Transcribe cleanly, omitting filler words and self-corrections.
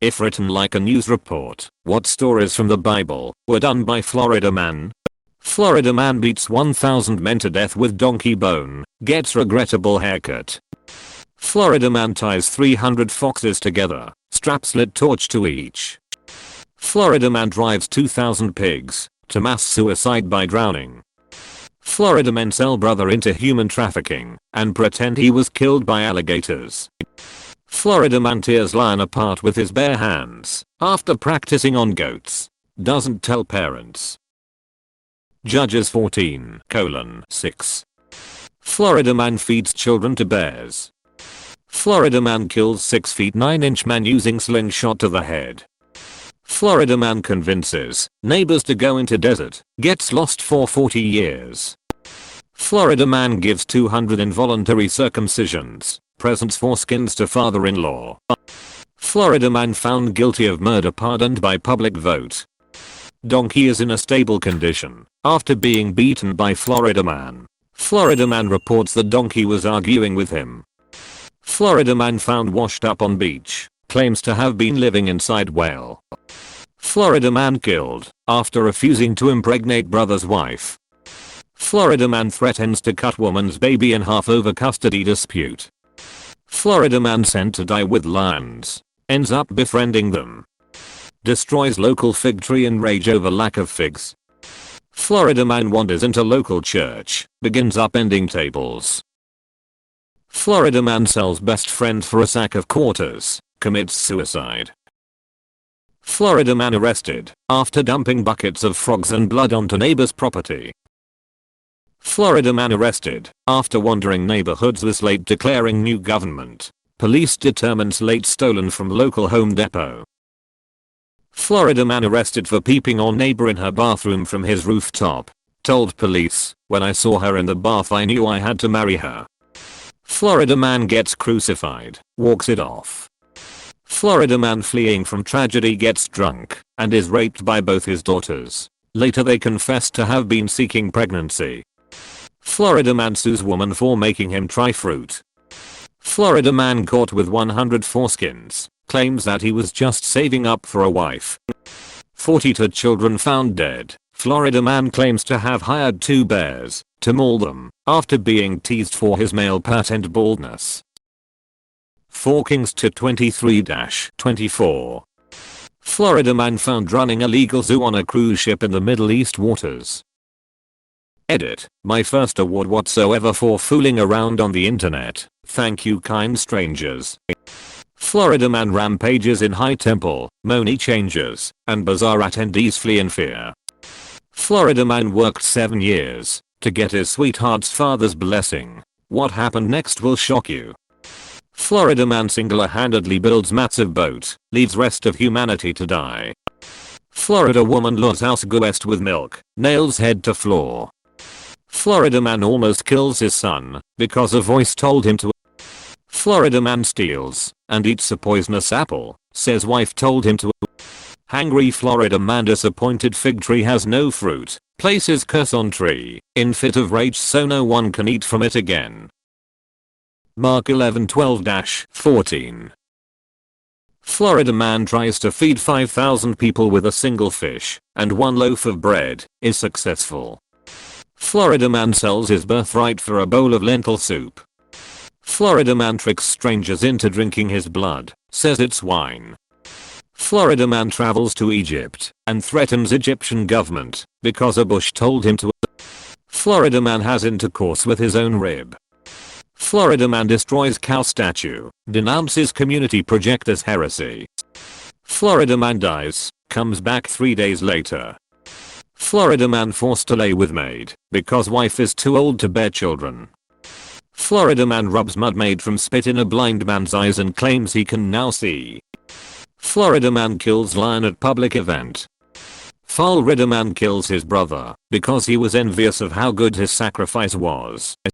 If written like a news report, what stories from the Bible were done by Florida man? Florida man beats 1,000 men to death with donkey bone, gets regrettable haircut. Florida man ties 300 foxes together, straps lit torch to each. Florida man drives 2,000 pigs to mass suicide by drowning. Florida men sell brother into human trafficking and pretend he was killed by alligators. Florida man tears lion apart with his bare hands after practicing on goats. Doesn't tell parents. Judges 14:6. Florida man feeds children to bears. Florida man kills 6 feet 9 inch man using slingshot to the head. Florida man convinces neighbors to go into desert, gets lost for 40 years. Florida man gives 200 involuntary circumcisions, presents foreskins to father-in-law. Florida man found guilty of murder pardoned by public vote. Donkey is in a stable condition after being beaten by Florida man. Florida man reports the donkey was arguing with him. Florida man found washed up on beach, claims to have been living inside whale. Florida man killed after refusing to impregnate brother's wife. Florida man threatens to cut woman's baby in half over custody dispute. Florida man sent to die with lions, ends up befriending them. Destroys local fig tree in rage over lack of figs. Florida man wanders into local church, begins upending tables. Florida man sells best friend for a sack of quarters, commits suicide. Florida man arrested after dumping buckets of frogs and blood onto neighbor's property. Florida man arrested after wandering neighborhoods this late declaring new government. Police determine slate stolen from local Home Depot. Florida man arrested for peeping on neighbor in her bathroom from his rooftop. Told police, when I saw her in the bath I knew I had to marry her. Florida man gets crucified, walks it off. Florida man fleeing from tragedy gets drunk and is raped by both his daughters. Later they confess to have been seeking pregnancy. Florida man sues woman for making him try fruit. Florida man caught with 100 foreskins, claims that he was just saving up for a wife. 42 children found dead. Florida man claims to have hired 2 bears to maul them after being teased for his male patent baldness. 4 Kings to 23-24. Florida man found running illegal zoo on a cruise ship in the Middle East waters. Edit. My first award whatsoever for fooling around on the internet. Thank you kind strangers. Florida man rampages in High Temple, money changers, and bazaar attendees flee in fear. Florida man worked 7 years to get his sweetheart's father's blessing. What happened next will shock you. Florida man single-handedly builds massive boat, leaves rest of humanity to die. Florida woman lures house guest with milk, nails head to floor. Florida man almost kills his son because a voice told him to. Florida man steals and eats a poisonous apple, says wife told him to. Hangry Florida man disappointed fig tree has no fruit, places curse on tree, in fit of rage so no one can eat from it again. Mark 11:12-14. Florida man tries to feed 5,000 people with a single fish and 1 loaf of bread, is successful. Florida man sells his birthright for a bowl of lentil soup. Florida man tricks strangers into drinking his blood, says it's wine. Florida man travels to Egypt and threatens Egyptian government because a bush told him to. Florida man has intercourse with his own rib. Florida man destroys cow statue, denounces community project as heresy. Florida man dies, comes back 3 days later. Florida man forced to lay with maid because wife is too old to bear children. Florida man rubs mud made from spit in a blind man's eyes and claims he can now see. Florida man kills lion at public event. Florida man kills his brother because he was envious of how good his sacrifice was.